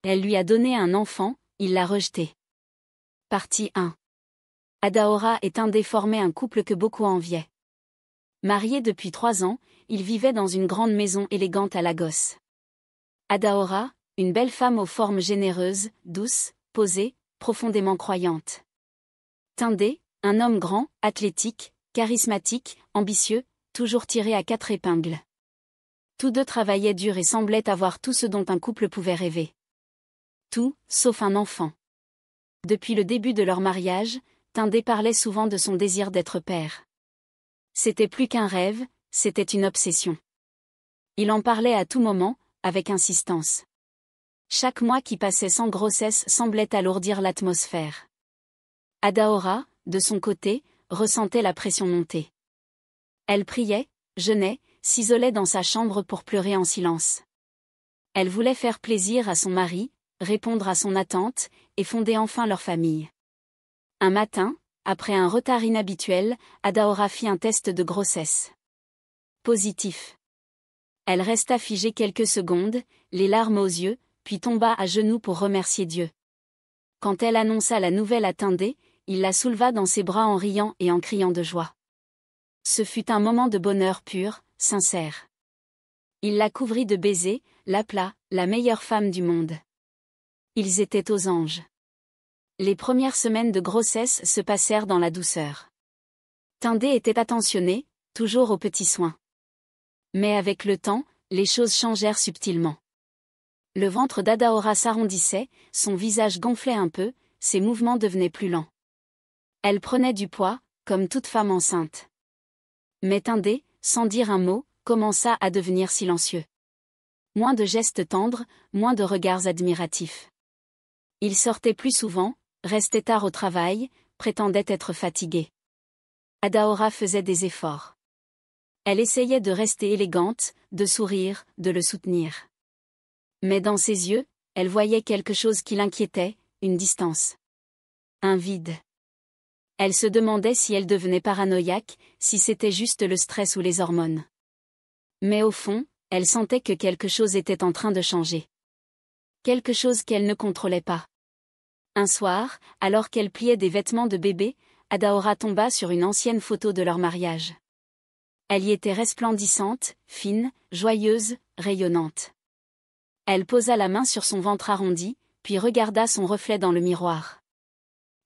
Elle lui a donné un enfant, il l'a rejeté. Partie 1. Adaora et Tindé formaient un couple que beaucoup enviaient. Mariés depuis 3 ans, ils vivaient dans une grande maison élégante à Lagos. Adaora, une belle femme aux formes généreuses, douces, posée, profondément croyante. Tindé, un homme grand, athlétique, charismatique, ambitieux, toujours tiré à 4 épingles. Tous deux travaillaient dur et semblaient avoir tout ce dont un couple pouvait rêver. Tout, sauf un enfant. Depuis le début de leur mariage, Tindé parlait souvent de son désir d'être père. C'était plus qu'un rêve, c'était une obsession. Il en parlait à tout moment, avec insistance. Chaque mois qui passait sans grossesse semblait alourdir l'atmosphère. Adaora, de son côté, ressentait la pression monter. Elle priait, jeûnait, s'isolait dans sa chambre pour pleurer en silence. Elle voulait faire plaisir à son mari, répondre à son attente, et fonder enfin leur famille. Un matin, après un retard inhabituel, Adaora fit un test de grossesse. Positif. Elle resta figée quelques secondes, les larmes aux yeux, puis tomba à genoux pour remercier Dieu. Quand elle annonça la nouvelle à Tindé, il la souleva dans ses bras en riant et en criant de joie. Ce fut un moment de bonheur pur, sincère. Il la couvrit de baisers, l'appela « la meilleure femme du monde ». Ils étaient aux anges. Les premières semaines de grossesse se passèrent dans la douceur. Tindé était attentionné, toujours aux petits soins. Mais avec le temps, les choses changèrent subtilement. Le ventre d'Adaora s'arrondissait, son visage gonflait un peu, ses mouvements devenaient plus lents. Elle prenait du poids, comme toute femme enceinte. Mais Tindé, sans dire un mot, commença à devenir silencieux. Moins de gestes tendres, moins de regards admiratifs. Il sortait plus souvent, restait tard au travail, prétendait être fatigué. Adaora faisait des efforts. Elle essayait de rester élégante, de sourire, de le soutenir. Mais dans ses yeux, elle voyait quelque chose qui l'inquiétait, une distance. Un vide. Elle se demandait si elle devenait paranoïaque, si c'était juste le stress ou les hormones. Mais au fond, elle sentait que quelque chose était en train de changer. Quelque chose qu'elle ne contrôlait pas. Un soir, alors qu'elle pliait des vêtements de bébé, Adaora tomba sur une ancienne photo de leur mariage. Elle y était resplendissante, fine, joyeuse, rayonnante. Elle posa la main sur son ventre arrondi, puis regarda son reflet dans le miroir.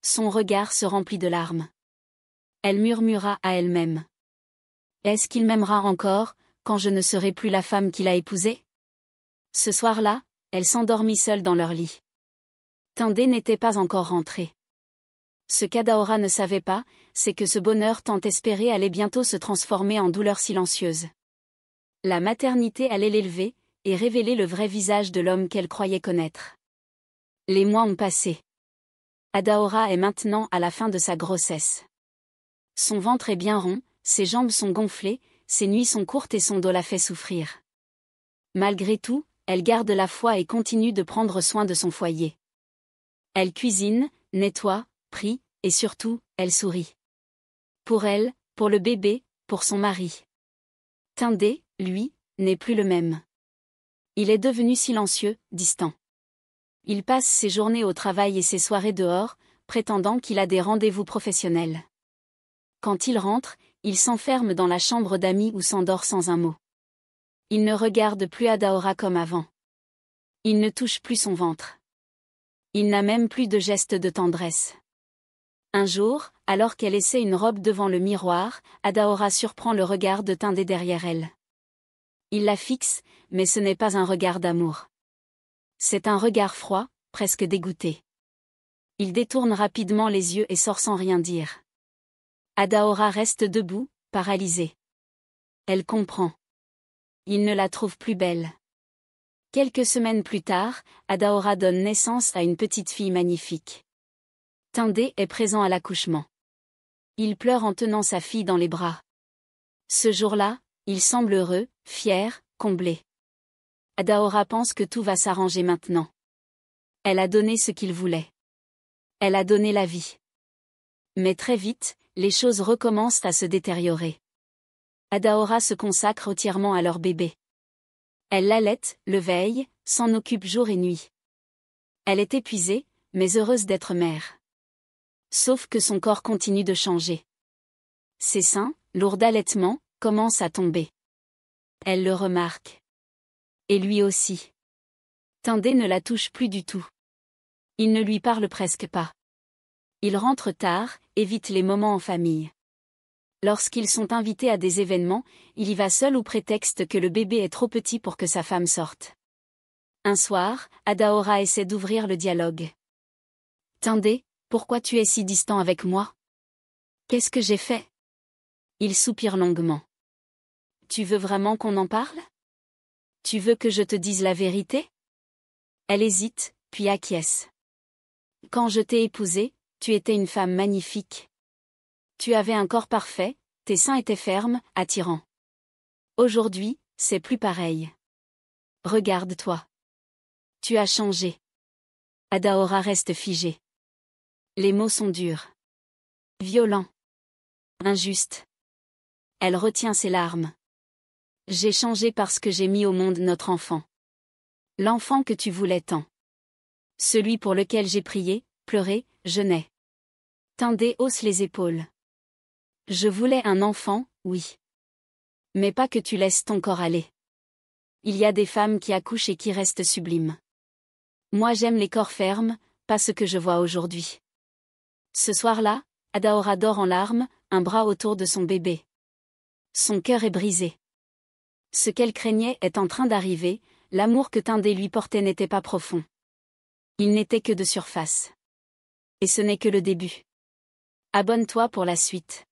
Son regard se remplit de larmes. Elle murmura à elle-même. « Est-ce qu'il m'aimera encore, quand je ne serai plus la femme qu'il a épousée ?» Ce soir-là, elle s'endormit seule dans leur lit. Tindé n'était pas encore rentré. Ce qu'Adaora ne savait pas, c'est que ce bonheur tant espéré allait bientôt se transformer en douleur silencieuse. La maternité allait l'élever, et révéler le vrai visage de l'homme qu'elle croyait connaître. Les mois ont passé. Adaora est maintenant à la fin de sa grossesse. Son ventre est bien rond, ses jambes sont gonflées, ses nuits sont courtes et son dos la fait souffrir. Malgré tout, elle garde la foi et continue de prendre soin de son foyer. Elle cuisine, nettoie, prie, et surtout, elle sourit. Pour elle, pour le bébé, pour son mari. Tindé, lui, n'est plus le même. Il est devenu silencieux, distant. Il passe ses journées au travail et ses soirées dehors, prétendant qu'il a des rendez-vous professionnels. Quand il rentre, il s'enferme dans la chambre d'amis ou s'endort sans un mot. Il ne regarde plus Adaora comme avant. Il ne touche plus son ventre. Il n'a même plus de geste de tendresse. Un jour, alors qu'elle essaie une robe devant le miroir, Adaora surprend le regard de Tindé derrière elle. Il la fixe, mais ce n'est pas un regard d'amour. C'est un regard froid, presque dégoûté. Il détourne rapidement les yeux et sort sans rien dire. Adaora reste debout, paralysée. Elle comprend. Il ne la trouve plus belle. Quelques semaines plus tard, Adaora donne naissance à une petite fille magnifique. Tindé est présent à l'accouchement. Il pleure en tenant sa fille dans les bras. Ce jour-là, il semble heureux, fier, comblé. Adaora pense que tout va s'arranger maintenant. Elle a donné ce qu'il voulait. Elle a donné la vie. Mais très vite, les choses recommencent à se détériorer. Adaora se consacre entièrement à leur bébé. Elle l'allaite, le veille, s'en occupe jour et nuit. Elle est épuisée, mais heureuse d'être mère. Sauf que son corps continue de changer. Ses seins, lourds d'allaitement, commencent à tomber. Elle le remarque. Et lui aussi. Tindé ne la touche plus du tout. Il ne lui parle presque pas. Il rentre tard, évite les moments en famille. Lorsqu'ils sont invités à des événements, il y va seul au prétexte que le bébé est trop petit pour que sa femme sorte. Un soir, Adaora essaie d'ouvrir le dialogue. Tindé, pourquoi tu es si distant avec moi? Qu'est-ce que j'ai fait? Il soupire longuement. Tu veux vraiment qu'on en parle? Tu veux que je te dise la vérité? Elle hésite, puis acquiesce. Quand je t'ai épousée, tu étais une femme magnifique. Tu avais un corps parfait, tes seins étaient fermes, attirants. Aujourd'hui, c'est plus pareil. Regarde-toi. Tu as changé. Adaora reste figée. Les mots sont durs. Violents. Injustes. Elle retient ses larmes. J'ai changé parce que j'ai mis au monde notre enfant. L'enfant que tu voulais tant. Celui pour lequel j'ai prié, pleuré, jeûné. Tindé hausse les épaules. Je voulais un enfant, oui. Mais pas que tu laisses ton corps aller. Il y a des femmes qui accouchent et qui restent sublimes. Moi j'aime les corps fermes, pas ce que je vois aujourd'hui. Ce soir-là, Adaora dort en larmes, un bras autour de son bébé. Son cœur est brisé. Ce qu'elle craignait est en train d'arriver, l'amour que Tindé lui portait n'était pas profond. Il n'était que de surface. Et ce n'est que le début. Abonne-toi pour la suite.